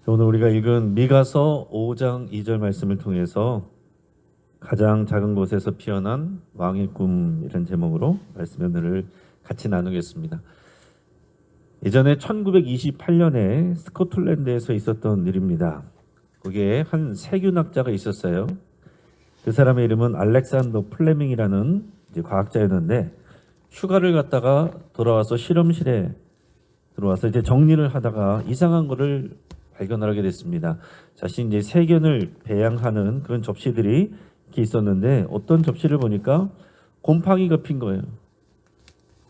오늘 우리가 읽은 미가서 5장 2절 말씀을 통해서 가장 작은 곳에서 피어난 왕의 꿈이라는 제목으로 말씀을 같이 나누겠습니다. 예전에 1928년에 스코틀랜드에서 있었던 일입니다. 거기에 한 세균학자가 있었어요. 그 사람의 이름은 알렉산더 플레밍이라는 과학자였는데 휴가를 갔다가 돌아와서 실험실에 들어와서 이제 정리를 하다가 이상한 거를 발견하게 됐습니다. 자신이 이제 세균을 배양하는 그런 접시들이 이렇게 있었는데 어떤 접시를 보니까 곰팡이가 핀 거예요.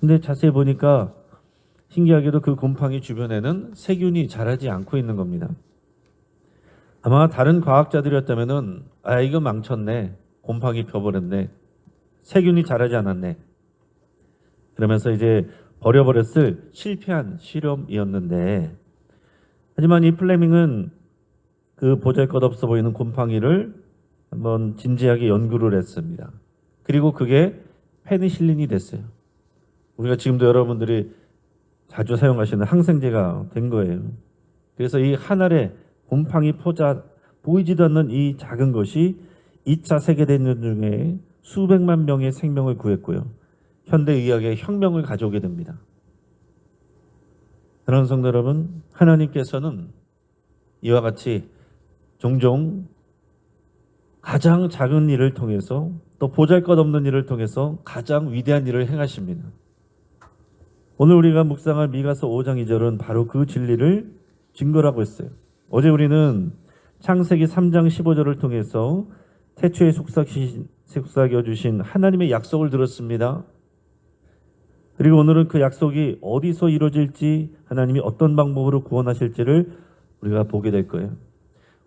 근데 자세히 보니까 신기하게도 그 곰팡이 주변에는 세균이 자라지 않고 있는 겁니다. 아마 다른 과학자들이었다면은 이거 망쳤네, 곰팡이 펴버렸네, 세균이 자라지 않았네, 그러면서 이제 버려버렸을 실패한 실험이었는데, 하지만 이 플레밍은 그 보잘것없어 보이는 곰팡이를 한번 진지하게 연구를 했습니다. 그리고 그게 페니실린이 됐어요. 우리가 지금도 여러분들이 자주 사용하시는 항생제가 된 거예요. 그래서 이 한 알의 곰팡이 포자, 보이지도 않는 이 작은 것이 2차 세계대전 중에 수백만 명의 생명을 구했고요. 현대의학의 혁명을 가져오게 됩니다. 사랑하는 성도 여러분, 하나님께서는 이와 같이 종종 가장 작은 일을 통해서 또 보잘것없는 일을 통해서 가장 위대한 일을 행하십니다. 오늘 우리가 묵상할 미가서 5장 2절은 바로 그 진리를 증거라고 했어요. 어제 우리는 창세기 3장 15절을 통해서 태초에 속삭여 주신 하나님의 약속을 들었습니다. 그리고 오늘은 그 약속이 어디서 이루어질지, 하나님이 어떤 방법으로 구원하실지를 우리가 보게 될 거예요.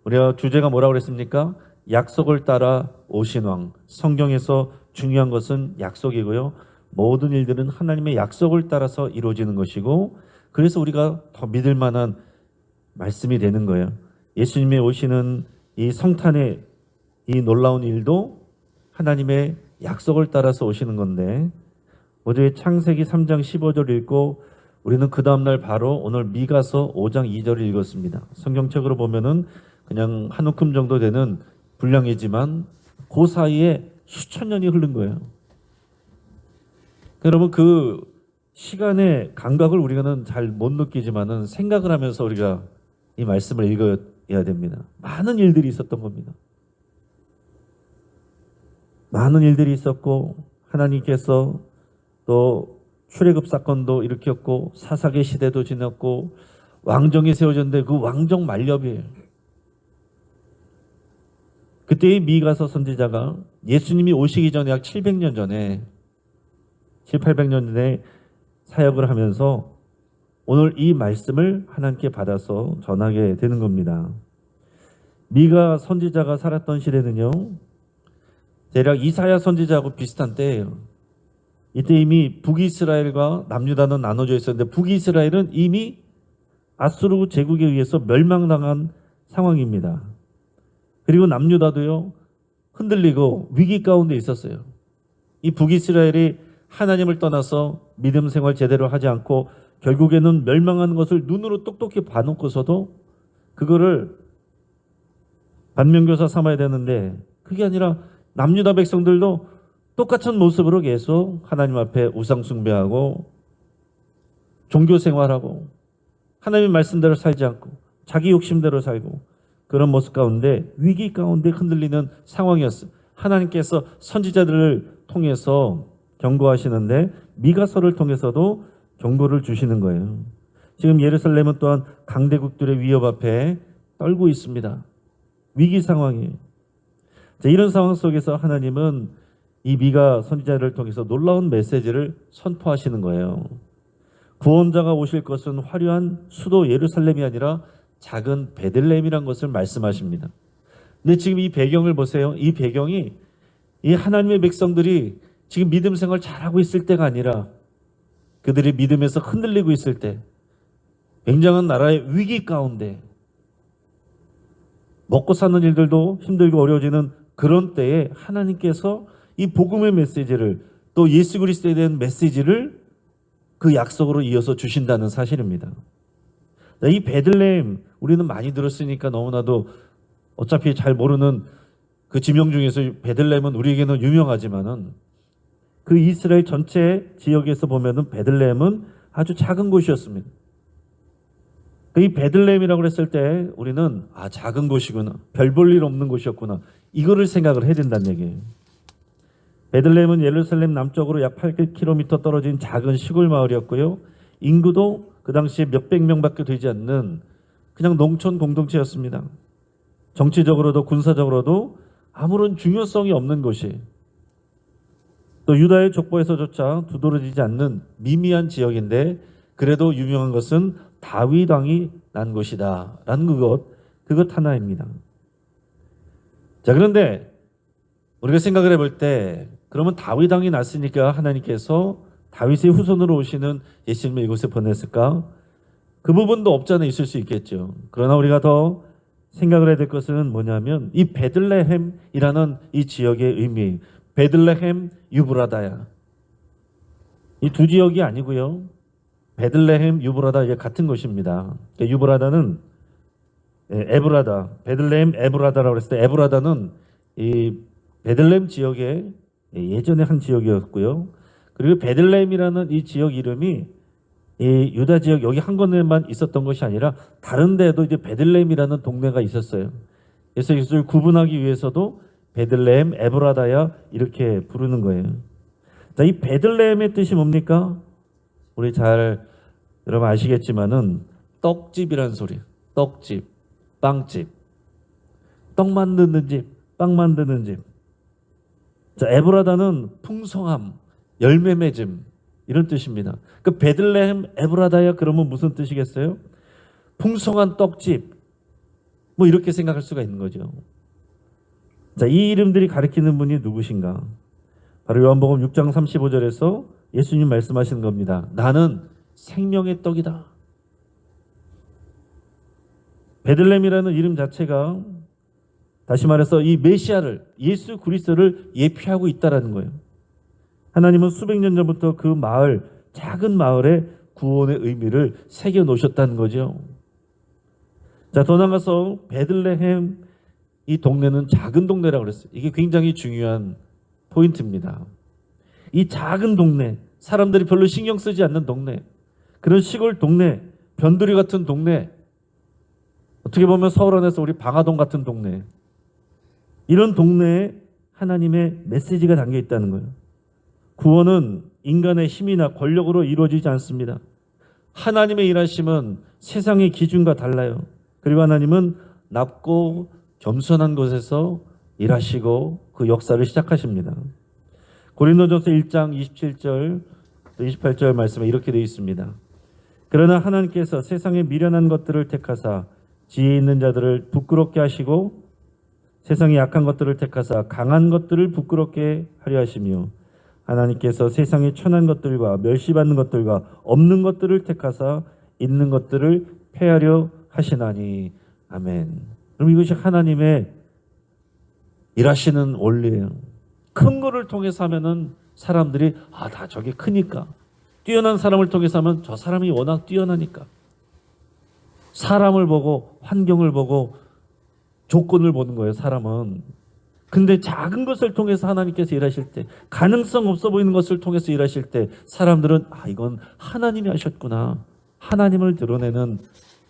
우리가 주제가 뭐라고 그랬습니까? 약속을 따라 오신 왕. 성경에서 중요한 것은 약속이고요. 모든 일들은 하나님의 약속을 따라서 이루어지는 것이고, 그래서 우리가 더 믿을 만한 말씀이 되는 거예요. 예수님의 오시는 이 성탄의 이 놀라운 일도 하나님의 약속을 따라서 오시는 건데, 어제 창세기 3장 15절 읽고 우리는 그 다음날 바로 오늘 미가서 5장 2절을 읽었습니다. 성경책으로 보면은 그냥 한 움큼 정도 되는 분량이지만 그 사이에 수천 년이 흐른 거예요. 여러분, 그 시간의 감각을 우리는 잘 못 느끼지만은 생각을 하면서 우리가 이 말씀을 읽어야 됩니다. 많은 일들이 있었던 겁니다. 많은 일들이 있었고, 하나님께서 또 출애굽 사건도 일으켰고, 사사계 시대도 지났고, 왕정이 세워졌는데 그 왕정 만렵이에요. 그때 이 미가서 선지자가 예수님이 오시기 전에 약 700년 전에 800년 전에 사역을 하면서 오늘 이 말씀을 하나님께 받아서 전하게 되는 겁니다. 미가 선지자가 살았던 시대는요, 대략 이사야 선지자하고 비슷한 때예요. 이때 이미 북이스라엘과 남유다는 나눠져 있었는데 북이스라엘은 이미 아수르 제국에 의해서 멸망당한 상황입니다. 그리고 남유다도요, 흔들리고 위기 가운데 있었어요. 이 북이스라엘이 하나님을 떠나서 믿음 생활 제대로 하지 않고 결국에는 멸망하는 것을 눈으로 똑똑히 봐놓고서도 그거를 반면교사 삼아야 되는데, 그게 아니라 남유다 백성들도 똑같은 모습으로 계속 하나님 앞에 우상 숭배하고 종교 생활하고 하나님의 말씀대로 살지 않고 자기 욕심대로 살고, 그런 모습 가운데 위기 가운데 흔들리는 상황이었어요. 하나님께서 선지자들을 통해서 경고하시는데 미가서를 통해서도 경고를 주시는 거예요. 지금 예루살렘은 또한 강대국들의 위협 앞에 떨고 있습니다. 위기 상황이에요. 이런 상황 속에서 하나님은 이 미가 선지자를 통해서 놀라운 메시지를 선포하시는 거예요. 구원자가 오실 것은 화려한 수도 예루살렘이 아니라 작은 베들레헴이란 것을 말씀하십니다. 근데 지금 이 배경을 보세요. 이 배경이 이 하나님의 백성들이 지금 믿음 생활 잘하고 있을 때가 아니라 그들이 믿음에서 흔들리고 있을 때, 굉장한 나라의 위기 가운데, 먹고 사는 일들도 힘들고 어려워지는 그런 때에 하나님께서 이 복음의 메시지를, 또 예수 그리스도에 대한 메시지를 그 약속으로 이어서 주신다는 사실입니다. 이 베들레헴, 우리는 많이 들었으니까 너무나도 어차피 잘 모르는 그 지명 중에서 베들레헴은 우리에게는 유명하지만은 그 이스라엘 전체 지역에서 보면은 베들레헴은 아주 작은 곳이었습니다. 이 베들레헴이라고 했을 때 우리는 작은 곳이구나, 별 볼 일 없는 곳이었구나, 이거를 생각을 해야 된다는 얘기예요. 베들레헴은 예루살렘 남쪽으로 약 8km 떨어진 작은 시골 마을이었고요. 인구도 그 당시에 몇백 명밖에 되지 않는 그냥 농촌 공동체였습니다. 정치적으로도 군사적으로도 아무런 중요성이 없는 곳이, 또 유다의 족보에서조차 두드러지지 않는 미미한 지역인데 그래도 유명한 것은 다윗 왕이 난 곳이다 라는 그것 하나입니다. 자, 그런데 우리가 생각을 해볼 때 그러면 다윗 왕이 났으니까 하나님께서 다윗의 후손으로 오시는 예수님을 이곳에 보냈을까? 그 부분도 없지 않아 있을 수 있겠죠. 그러나 우리가 더 생각을 해야 될 것은 뭐냐면 이 베들레헴이라는 이 지역의 의미, 베들레헴 유브라다야, 이 두 지역이 아니고요. 베들레헴 유브라다 이게 같은 것입니다. 유브라다는 에브라다, 베들레헴 에브라다라고 했을 때 에브라다는 이 베들레헴 지역의 예전에 한 지역이었고요. 그리고 베들레헴이라는 이 지역 이름이 이 유다 지역 여기 한 곳에만 있었던 것이 아니라 다른 데에도 이제 베들레헴이라는 동네가 있었어요. 그래서 이것을 구분하기 위해서도 베들레헴 에브라다야 이렇게 부르는 거예요. 자, 이 베들레헴의 뜻이 뭡니까? 우리 잘 여러분 아시겠지만은 떡집이라는 소리, 떡집, 빵집, 떡 만드는 집, 빵 만드는 집. 자, 에브라다는 풍성함, 열매 맺음 이런 뜻입니다. 그 베들레헴 에브라다야 그러면 무슨 뜻이겠어요? 풍성한 떡집, 뭐 이렇게 생각할 수가 있는 거죠. 자, 이 이름들이 가리키는 분이 누구신가? 바로 요한복음 6장 35절에서 예수님 말씀하시는 겁니다. 나는 생명의 떡이다. 베들레헴이라는 이름 자체가 다시 말해서 이 메시아를, 예수 그리스도를 예표하고 있다라는 거예요. 하나님은 수백 년 전부터 그 마을, 작은 마을에 구원의 의미를 새겨 놓으셨다는 거죠. 자, 더 나아가서 베들레헴 이 동네는 작은 동네라고 그랬어요. 이게 굉장히 중요한 포인트입니다. 이 작은 동네, 사람들이 별로 신경 쓰지 않는 동네, 그런 시골 동네, 변두리 같은 동네, 어떻게 보면 서울 안에서 우리 방화동 같은 동네, 이런 동네에 하나님의 메시지가 담겨 있다는 거예요. 구원은 인간의 힘이나 권력으로 이루어지지 않습니다. 하나님의 일하심은 세상의 기준과 달라요. 그리고 하나님은 낮고 겸손한 곳에서 일하시고 그 역사를 시작하십니다. 고린도전서 1장 27절 또 28절 말씀에 이렇게 되어 있습니다. 그러나 하나님께서 세상의 미련한 것들을 택하사 지혜 있는 자들을 부끄럽게 하시고 세상의 약한 것들을 택하사 강한 것들을 부끄럽게 하려 하시며 하나님께서 세상의 천한 것들과 멸시받는 것들과 없는 것들을 택하사 있는 것들을 폐하려 하시나니. 아멘. 그럼 이것이 하나님의 일하시는 원리예요. 큰 거를 통해서 하면은 사람들이 다 저게 크니까, 뛰어난 사람을 통해서 하면 저 사람이 워낙 뛰어나니까, 사람을 보고 환경을 보고 조건을 보는 거예요, 사람은. 근데 작은 것을 통해서 하나님께서 일하실 때, 가능성 없어 보이는 것을 통해서 일하실 때 사람들은 이건 하나님이 하셨구나, 하나님을 드러내는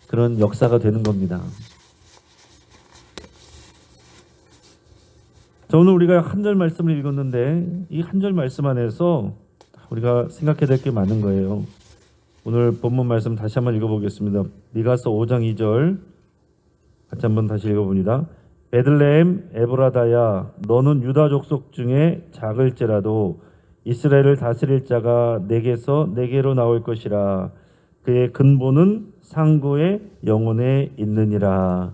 그런 역사가 되는 겁니다. 자, 오늘 우리가 한 절 말씀을 읽었는데 이 한 절 말씀 안에서 우리가 생각해야 될 게 많은 거예요. 오늘 본문 말씀 다시 한번 읽어보겠습니다. 미가서 5장 2절 같이 한번 다시 읽어봅니다. 베들레헴 에브라다야, 너는 유다 족속 중에 작을지라도 이스라엘을 다스릴 자가 내게서 내게로 나올 것이라. 그의 근본은 상고의 영혼에 있느니라.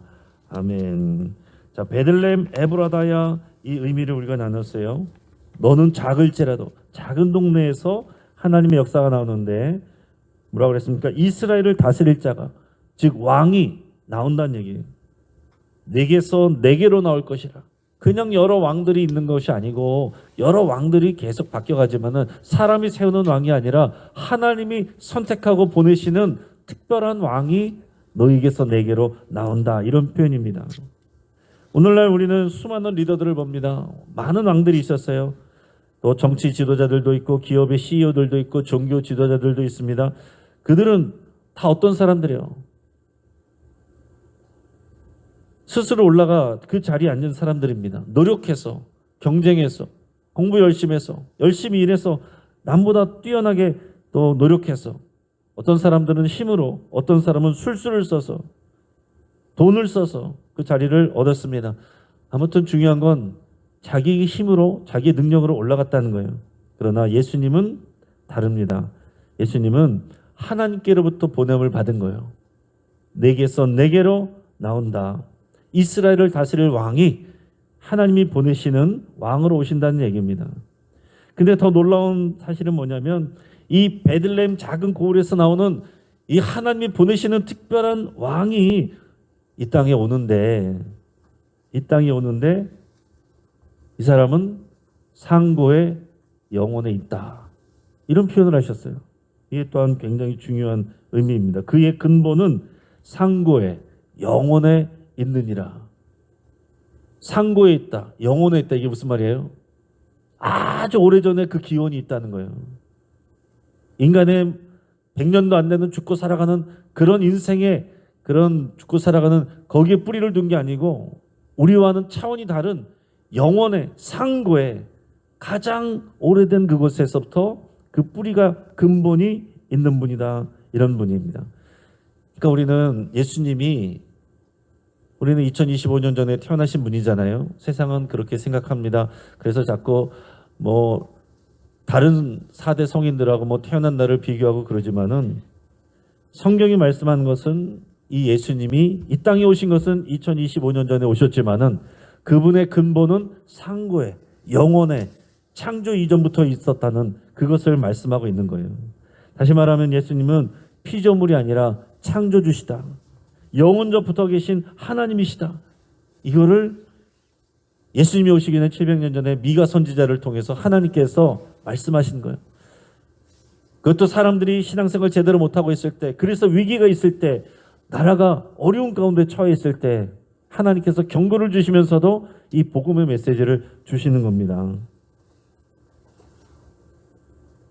아멘. 자, 베들레헴 에브라다야, 이 의미를 우리가 나눴어요. 너는 작을지라도, 작은 동네에서 하나님의 역사가 나오는데 뭐라고 그랬습니까? 이스라엘을 다스릴 자가, 즉 왕이 나온다는 얘기예요. 내게서 내게로 나올 것이라. 그냥 여러 왕들이 있는 것이 아니고 여러 왕들이 계속 바뀌어가지만은 사람이 세우는 왕이 아니라 하나님이 선택하고 보내시는 특별한 왕이 너희에게서 내게로 나온다. 이런 표현입니다. 오늘날 우리는 수많은 리더들을 봅니다. 많은 왕들이 있었어요. 또 정치 지도자들도 있고 기업의 CEO들도 있고 종교 지도자들도 있습니다. 그들은 다 어떤 사람들이에요? 스스로 올라가 그 자리에 앉은 사람들입니다. 노력해서, 경쟁해서, 공부 열심히 해서, 열심히 일해서 남보다 뛰어나게 또 노력해서, 어떤 사람들은 힘으로, 어떤 사람은 술수를 써서, 돈을 써서 그 자리를 얻었습니다. 아무튼 중요한 건 자기 힘으로, 자기 능력으로 올라갔다는 거예요. 그러나 예수님은 다릅니다. 예수님은 하나님께로부터 보냄을 받은 거예요. 내게서 내게로 나온다. 이스라엘을 다스릴 왕이 하나님이 보내시는 왕으로 오신다는 얘기입니다. 근데 더 놀라운 사실은 뭐냐면 이 베들레헴 작은 고을에서 나오는 이 하나님이 보내시는 특별한 왕이 이 땅에 오는데 이 사람은 상고의 영혼에 있다. 이런 표현을 하셨어요. 이게 또한 굉장히 중요한 의미입니다. 그의 근본은 상고의 영혼에 있느니라. 상고에 있다. 영혼에 있다. 이게 무슨 말이에요? 아주 오래전에 그 기원이 있다는 거예요. 인간의 100년도 안 되는 죽고 살아가는 그런 인생에 그런 죽고 살아가는 거기에 뿌리를 둔 게 아니고 우리와는 차원이 다른 영혼의 상고에 가장 오래된 그곳에서부터 그 뿌리가 근본이 있는 분이다. 이런 분입니다. 그러니까 우리는 2025년 전에 태어나신 분이잖아요. 세상은 그렇게 생각합니다. 그래서 자꾸 다른 4대 성인들하고 태어난 날을 비교하고 그러지만은 성경이 말씀하는 것은 이 예수님이 이 땅에 오신 것은 2025년 전에 오셨지만은 그분의 근본은 상고에 영혼에 창조 이전부터 있었다는 그것을 말씀하고 있는 거예요. 다시 말하면 예수님은 피조물이 아니라 창조주시다. 영원전부터 계신 하나님이시다. 이거를 예수님이 오시기 전에 700년 전에 미가 선지자를 통해서 하나님께서 말씀하신 거예요. 그것도 사람들이 신앙생활 제대로 못하고 있을 때, 그래서 위기가 있을 때, 나라가 어려운 가운데 처해 있을 때 하나님께서 경고를 주시면서도 이 복음의 메시지를 주시는 겁니다.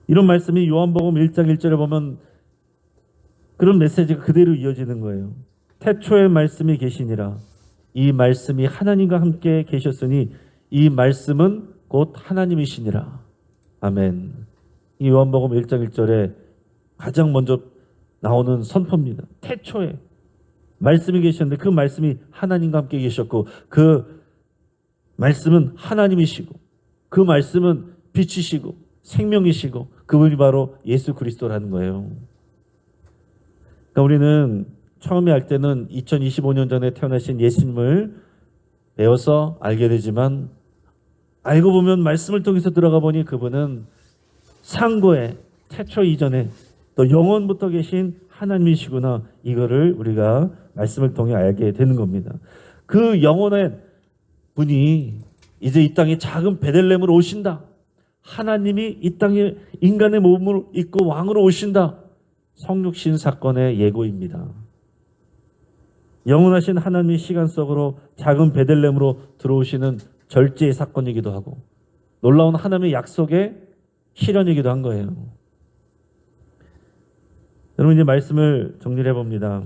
이런 말씀이 요한복음 1장 1절에 보면 그런 메시지가 그대로 이어지는 거예요. 태초에 말씀이 계시니라. 이 말씀이 하나님과 함께 계셨으니 이 말씀은 곧 하나님이시니라. 아멘. 이 요한복음 1장 1절에 가장 먼저 나오는 선포입니다. 태초에 말씀이 계셨는데 그 말씀이 하나님과 함께 계셨고 그 말씀은 하나님이시고 그 말씀은 빛이시고 생명이시고 그분이 바로 예수 그리스도라는 거예요. 그러니까 우리는 처음에 할 때는 2025년 전에 태어나신 예수님을 배워서 알게 되지만 알고 보면 말씀을 통해서 들어가 보니 그분은 상고에 태초 이전에 또 영원부터 계신 하나님이시구나. 이거를 우리가 말씀을 통해 알게 되는 겁니다. 그 영원의 분이 이제 이 땅에 작은 베들레헴으로 오신다. 하나님이 이 땅에 인간의 몸을 입고 왕으로 오신다. 성육신 사건의 예고입니다. 영원하신 하나님이 시간 속으로 작은 베들레헴으로 들어오시는 절제의 사건이기도 하고 놀라운 하나님의 약속의 실현이기도 한 거예요. 여러분 이제 말씀을 정리를 해봅니다.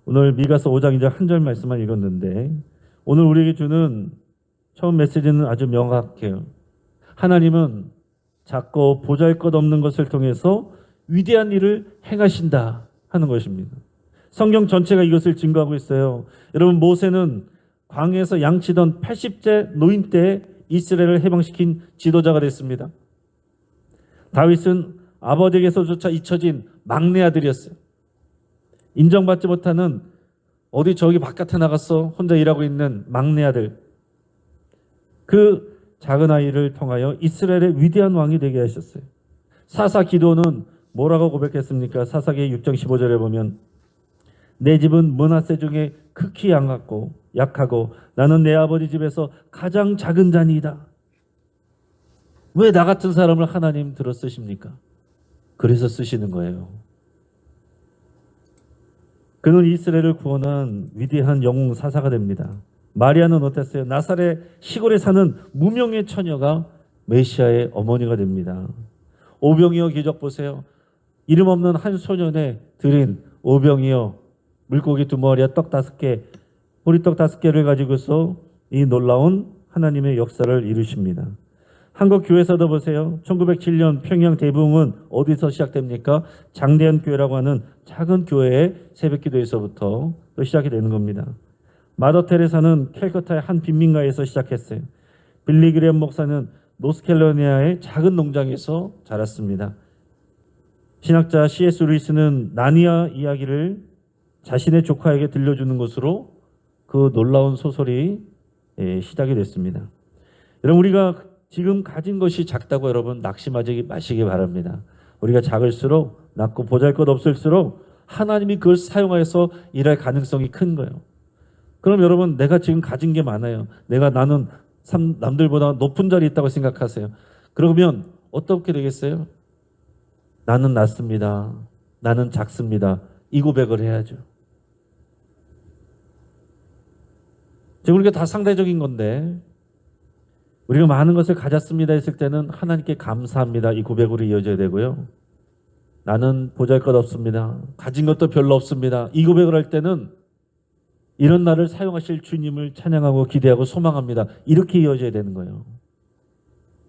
오늘 미가서 5장 2절 한 절 말씀만 읽었는데 오늘 우리에게 주는 처음 메시지는 아주 명확해요. 하나님은 작고 보잘것없는 것을 통해서 위대한 일을 행하신다 하는 것입니다. 성경 전체가 이것을 증거하고 있어요. 여러분 모세는 광야에서 양치던 80세 노인 때 이스라엘을 해방시킨 지도자가 됐습니다. 다윗은 아버지에게서조차 잊혀진 막내 아들이었어요. 인정받지 못하는 어디 저기 바깥에 나가서 혼자 일하고 있는 막내 아들. 그 작은 아이를 통하여 이스라엘의 위대한 왕이 되게 하셨어요. 사사 기도는 뭐라고 고백했습니까? 사사기 6장 15절에 보면 내 집은 므낫세 중에 극히 약하고 나는 내 아버지 집에서 가장 작은 자니이다. 왜 나 같은 사람을 하나님 들어 쓰십니까? 그래서 쓰시는 거예요. 그는 이스라엘을 구원한 위대한 영웅 사사가 됩니다. 마리아는 어땠어요? 나사렛 시골에 사는 무명의 처녀가 메시아의 어머니가 됩니다. 오병이어 기적 보세요. 이름 없는 한 소년에 드린 오병이어 물고기 2마리와 떡 5개, 보리떡 5개를 가지고서 이 놀라운 하나님의 역사를 이루십니다. 한국 교회에서도 보세요. 1907년 평양 대부흥은 어디서 시작됩니까? 장대한 교회라고 하는 작은 교회의 새벽기도에서부터 또 시작이 되는 겁니다. 마더 테레사는 캘커타의 한 빈민가에서 시작했어요. 빌리 그레엄 목사는 노스캐롤라이나의 작은 농장에서 자랐습니다. 신학자 C.S. 루이스는 나니아 이야기를 자신의 조카에게 들려주는 것으로 그 놀라운 소설이 시작이 됐습니다. 여러분, 우리가 지금 가진 것이 작다고 여러분 낙심하지 마시기 바랍니다. 우리가 작을수록, 낮고 보잘것없을수록 하나님이 그걸 사용하여서 일할 가능성이 큰 거예요. 그럼 여러분, 내가 지금 가진 게 많아요. 나는 남들보다 높은 자리에 있다고 생각하세요. 그러면 어떻게 되겠어요? 나는 낮습니다. 나는 작습니다. 이 고백을 해야죠. 지금 우리가 다 상대적인 건데, 우리가 많은 것을 가졌습니다 했을 때는 하나님께 감사합니다. 이 고백으로 이어져야 되고요. 나는 보잘것없습니다. 가진 것도 별로 없습니다. 이 고백을 할 때는 이런 나를 사용하실 주님을 찬양하고 기대하고 소망합니다. 이렇게 이어져야 되는 거예요.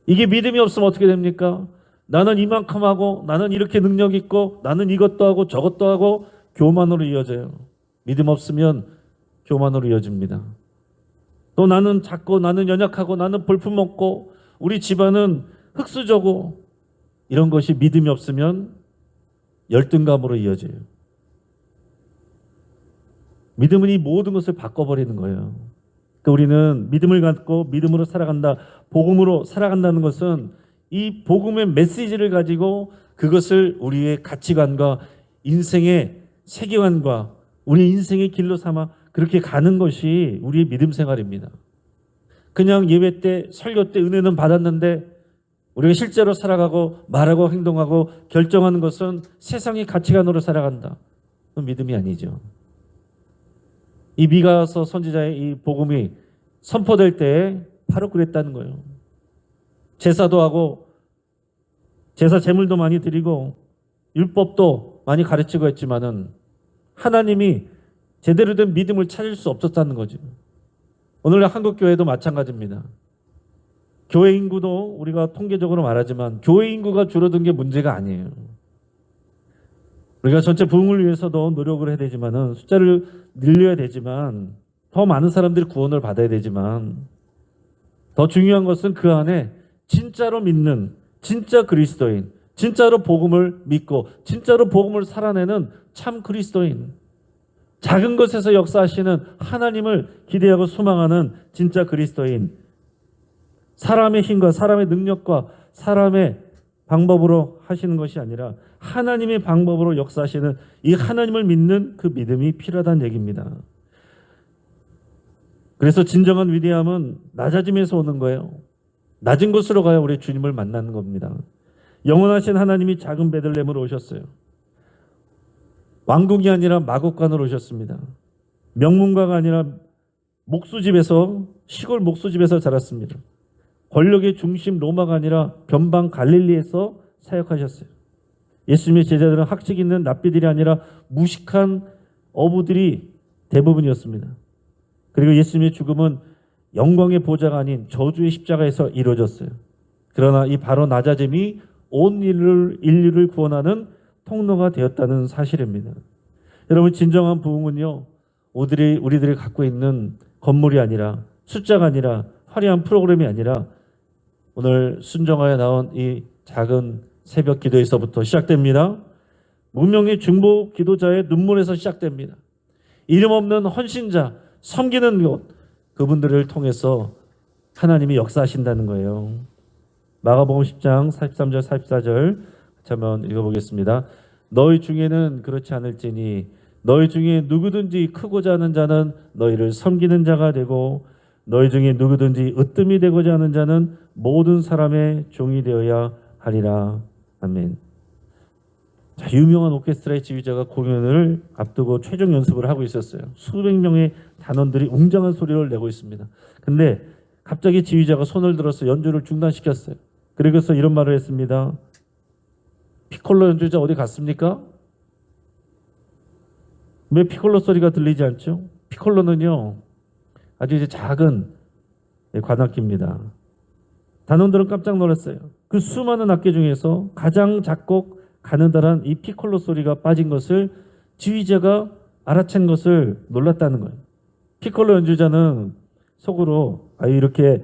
이게 믿음이 없으면 어떻게 됩니까? 나는 이만큼 하고, 나는 이렇게 능력 있고, 나는 이것도 하고 저것도 하고, 교만으로 이어져요. 믿음 없으면 교만으로 이어집니다. 또 나는 작고, 나는 연약하고, 나는 볼품없고, 우리 집안은 흙수저고, 이런 것이 믿음이 없으면 열등감으로 이어져요. 믿음은 이 모든 것을 바꿔버리는 거예요. 그러니까 우리는 믿음을 갖고 믿음으로 살아간다, 복음으로 살아간다는 것은 이 복음의 메시지를 가지고 그것을 우리의 가치관과 인생의 세계관과 우리 인생의 길로 삼아 그렇게 가는 것이 우리의 믿음 생활입니다. 그냥 예배 때, 설교 때 은혜는 받았는데 우리가 실제로 살아가고 말하고 행동하고 결정하는 것은 세상의 가치관으로 살아간다. 그건 믿음이 아니죠. 이 미가서 선지자의 이 복음이 선포될 때 바로 그랬다는 거예요. 제사도 하고 제사 제물도 많이 드리고 율법도 많이 가르치고 했지만은 하나님이 제대로 된 믿음을 찾을 수 없었다는 거죠. 오늘날 한국 교회도 마찬가지입니다. 교회 인구도 우리가 통계적으로 말하지만 교회 인구가 줄어든 게 문제가 아니에요. 우리가 전체 부흥을 위해서도 노력을 해야 되지만은 숫자를 늘려야 되지만 더 많은 사람들이 구원을 받아야 되지만 더 중요한 것은 그 안에 진짜로 믿는 진짜 그리스도인, 진짜로 복음을 믿고 진짜로 복음을 살아내는 참 그리스도인, 작은 것에서 역사하시는 하나님을 기대하고 소망하는 진짜 그리스도인, 사람의 힘과 사람의 능력과 사람의 방법으로 하시는 것이 아니라 하나님의 방법으로 역사하시는 이 하나님을 믿는 그 믿음이 필요하다는 얘기입니다. 그래서 진정한 위대함은 낮아짐에서 오는 거예요. 낮은 곳으로 가야 우리 주님을 만나는 겁니다. 영원하신 하나님이 작은 베들레헴으로 오셨어요. 왕궁이 아니라 마곡간으로 오셨습니다. 명문가가 아니라 목수집에서, 시골 목수집에서 자랐습니다. 권력의 중심 로마가 아니라 변방 갈릴리에서 사역하셨어요. 예수님의 제자들은 학식 있는 랍비들이 아니라 무식한 어부들이 대부분이었습니다. 그리고 예수님의 죽음은 영광의 보좌가 아닌 저주의 십자가에서 이루어졌어요. 그러나 이 바로 낮아짐이 온 인류를 구원하는 통로가 되었다는 사실입니다. 여러분, 진정한 부흥은요, 우리들이 갖고 있는 건물이 아니라, 숫자가 아니라, 화려한 프로그램이 아니라 오늘 순정하여 나온 이 작은 새벽 기도에서부터 시작됩니다. 무명의 중보 기도자의 눈물에서 시작됩니다. 이름 없는 헌신자, 섬기는 것, 그분들을 통해서 하나님이 역사하신다는 거예요. 마가복음 10장 43절 44절 한번 읽어보겠습니다. 너희 중에는 그렇지 않을지니 너희 중에 누구든지 크고자 하는 자는 너희를 섬기는 자가 되고 너희 중에 누구든지 으뜸이 되고자 하는 자는 모든 사람의 종이 되어야 하리라. 아멘. 자, 유명한 오케스트라의 지휘자가 공연을 앞두고 최종 연습을 하고 있었어요. 수백 명의 단원들이 웅장한 소리를 내고 있습니다. 근데 갑자기 지휘자가 손을 들어서 연주를 중단시켰어요. 그래서 이런 말을 했습니다. 피콜로 연주자 어디 갔습니까? 왜 피콜로 소리가 들리지 않죠? 피콜로는요, 아주 이제 작은 관악기입니다. 단원들은 깜짝 놀랐어요. 그 수많은 악기 중에서 가장 작고 가느다란 이 피콜로 소리가 빠진 것을 지휘자가 알아챈 것을 놀랐다는 거예요. 피콜로 연주자는 속으로 이렇게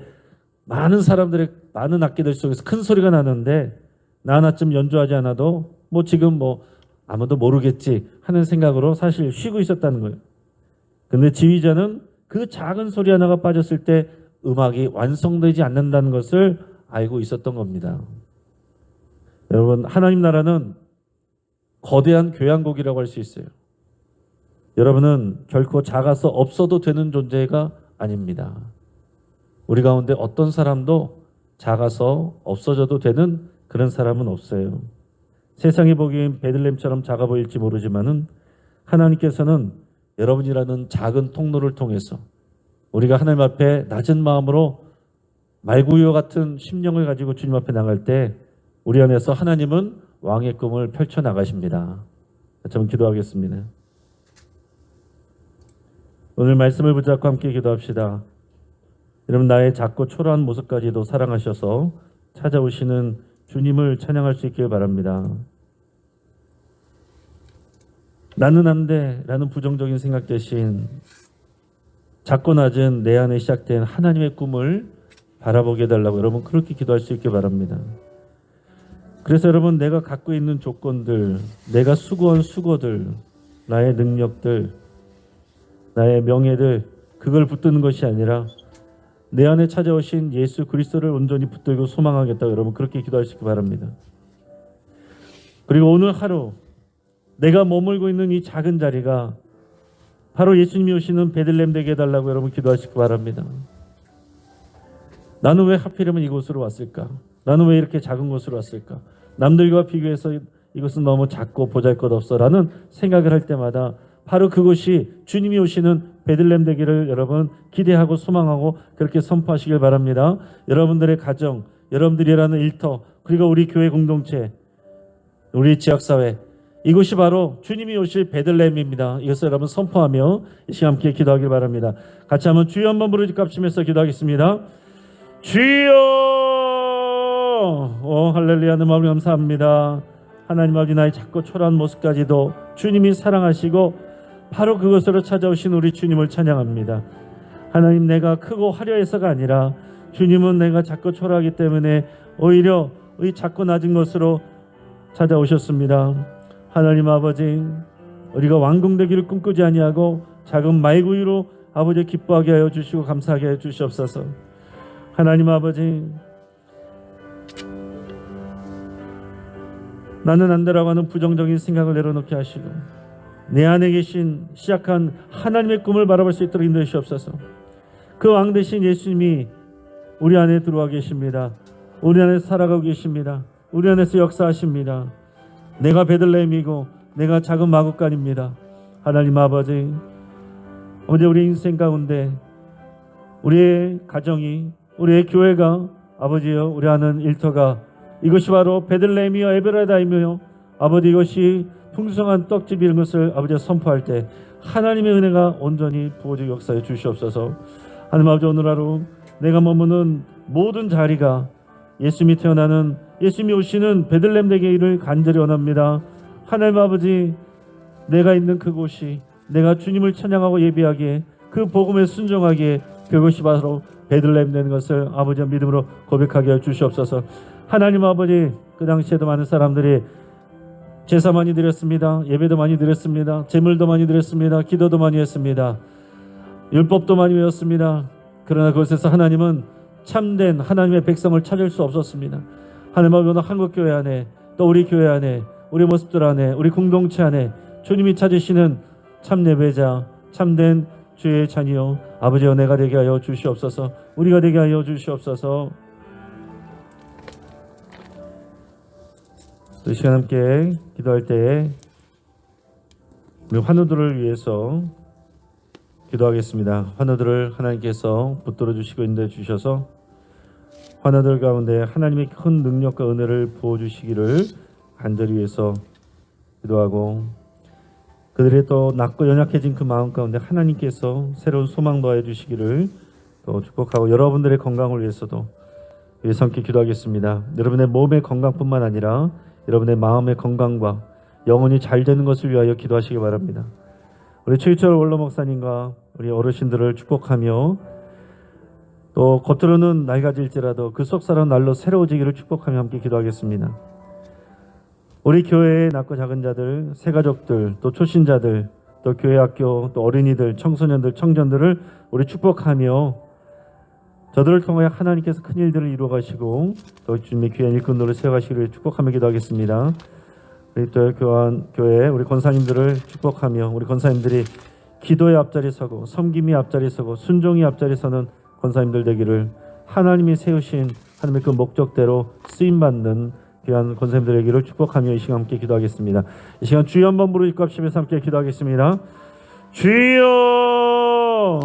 많은 사람들의 많은 악기들 속에서 큰 소리가 나는데 나 하나쯤 연주하지 않아도 뭐 지금 뭐 아무도 모르겠지 하는 생각으로 사실 쉬고 있었다는 거예요. 근데 지휘자는 그 작은 소리 하나가 빠졌을 때 음악이 완성되지 않는다는 것을 알고 있었던 겁니다. 여러분, 하나님 나라는 거대한 교향곡이라고 할 수 있어요. 여러분은 결코 작아서 없어도 되는 존재가 아닙니다. 우리 가운데 어떤 사람도 작아서 없어져도 되는 그런 사람은 없어요. 세상이 보기엔 베들레헴처럼 작아 보일지 모르지만은 하나님께서는 여러분이라는 작은 통로를 통해서 우리가 하나님 앞에 낮은 마음으로 말구유 같은 심령을 가지고 주님 앞에 나갈 때 우리 안에서 하나님은 왕의 꿈을 펼쳐 나가십니다. 저는 기도하겠습니다. 오늘 말씀을 붙잡고 함께 기도합시다. 여러분, 나의 작고 초라한 모습까지도 사랑하셔서 찾아오시는 주님을 찬양할 수 있길 바랍니다. 나는 안 돼 라는 부정적인 생각 대신 작고 낮은 내 안에 시작된 하나님의 꿈을 바라보게 해달라고 여러분 그렇게 기도할 수 있길 바랍니다. 그래서 여러분, 내가 갖고 있는 조건들, 내가 수고한 수고들, 나의 능력들, 나의 명예들, 그걸 붙드는 것이 아니라 내 안에 찾아오신 예수 그리스도를 온전히 붙들고 소망하겠다고 여러분 그렇게 기도할 수 있길 바랍니다. 그리고 오늘 하루 내가 머물고 있는 이 작은 자리가 바로 예수님이 오시는 베들레헴 되게 해달라고 여러분 기도하시기 바랍니다. 나는 왜 하필이면 이곳으로 왔을까? 나는 왜 이렇게 작은 곳으로 왔을까? 남들과 비교해서 이것은 너무 작고 보잘것없어 라는 생각을 할 때마다 바로 그곳이 주님이 오시는 베들레헴 되기를 여러분 기대하고 소망하고 그렇게 선포하시길 바랍니다. 여러분들의 가정, 여러분들이 일하는 일터, 그리고 우리 교회 공동체, 우리 지역사회, 이곳이 바로 주님이 오실 베들레헴입니다. 이것을 여러분 선포하며 이 시간 함께 기도하길 바랍니다. 같이 한번 주여 한번 부르짖갑치면서 기도하겠습니다. 주여! 할렐루야. 너무 감사합니다. 하나님 아버지, 나의 작고 초라한 모습까지도 주님이 사랑하시고 바로 그것으로 찾아오신 우리 주님을 찬양합니다. 하나님, 내가 크고 화려해서가 아니라 주님은 내가 작고 초라하기 때문에 오히려 이 작고 낮은 것으로 찾아오셨습니다. 하나님 아버지, 우리가 왕궁되기를 꿈꾸지 아니하고 작은 말구유로 아버지 기뻐하게 하여 주시고 감사하게 하여 주시옵소서. 하나님 아버지, 나는 안 되라고 하는 부정적인 생각을 내려놓게 하시고 내 안에 계신 시작한 하나님의 꿈을 바라볼 수 있도록 인도해 주시옵소서. 그 왕 되신 예수님이 우리 안에 들어와 계십니다. 우리 안에서 살아가고 계십니다. 우리 안에서 역사하십니다. 내가 베들레헴이고 내가 작은 마구간입니다. 하나님 아버지, 우리 인생 가운데 우리의 가정이, 우리의 교회가, 아버지여, 우리 하는 일터가 이것이 바로 베들레헴이여 에베라다이며 아버지, 이것이 풍성한 떡집 이런 것을 아버지가 선포할 때 하나님의 은혜가 온전히 부어지고 역사해 주시옵소서. 하나님 아버지, 오늘 하루 내가 머무는 모든 자리가 예수님이 태어나는, 예수님이 오시는 베들레헴 되기를 간절히 원합니다. 하나님 아버지, 내가 있는 그곳이 내가 주님을 찬양하고 예배하기에, 그 복음에 순종하기에 그것이 바로 베들레헴 되는 것을 아버지의 믿음으로 고백하게 해 주시옵소서. 하나님 아버지, 그 당시에도 많은 사람들이 제사 많이 드렸습니다. 예배도 많이 드렸습니다. 제물도 많이 드렸습니다. 기도도 많이 했습니다. 율법도 많이 외웠습니다. 그러나 그곳에서 하나님은 참된 하나님의 백성을 찾을 수 없었습니다. 하나님 아버지, 한국교회 안에, 또 우리 교회 안에, 우리 모습들 안에, 우리 공동체 안에 주님이 찾으시는 참 예배자, 참된 주의 자녀 아버지여, 내가 되게 하여 주시옵소서. 우리가 되게 하여 주시옵소서. 이 시간 함께 기도할 때에 우리 환우들을 위해서 기도하겠습니다. 환우들을 하나님께서 붙들어 주시고 인도해 주셔서 환우들 가운데 하나님의 큰 능력과 은혜를 부어 주시기를 간절히 위해서 기도하고, 그들의 또 낮고 연약해진 그 마음 가운데 하나님께서 새로운 소망 더해 주시기를 또 축복하고, 여러분들의 건강을 위해서도 위해서 함께 기도하겠습니다. 여러분의 몸의 건강뿐만 아니라 여러분의 마음의 건강과 영혼이 잘 되는 것을 위하여 기도하시기 바랍니다. 우리 최유철 원로 목사님과 우리 어르신들을 축복하며, 또 겉으로는 나이가 질지라도 그 속사람 날로 새로워지기를 축복하며 함께 기도하겠습니다. 우리 교회의 낮고 작은 자들, 새가족들, 또 초신자들, 또 교회 학교, 또 어린이들, 청소년들, 청년들을 우리 축복하며 저들을 통하여 하나님께서 큰 일들을 이루어 가시고 또 주님의 귀한 일꾼들을 세워가시기를 축복하며 기도하겠습니다. 우리 또 교회 우리 권사님들을 축복하며, 우리 권사님들이 기도의 앞자리 서고 섬김이 앞자리 서고 순종이 앞자리 서는 권사님들 되기를, 하나님이 세우신 하나님의 그 목적대로 쓰임받는 귀한 권사님들 되기를 축복하며 이 시간 함께 기도하겠습니다. 이 시간 주여 한번 부르짖고 합심해서 함께 기도하겠습니다. 주여.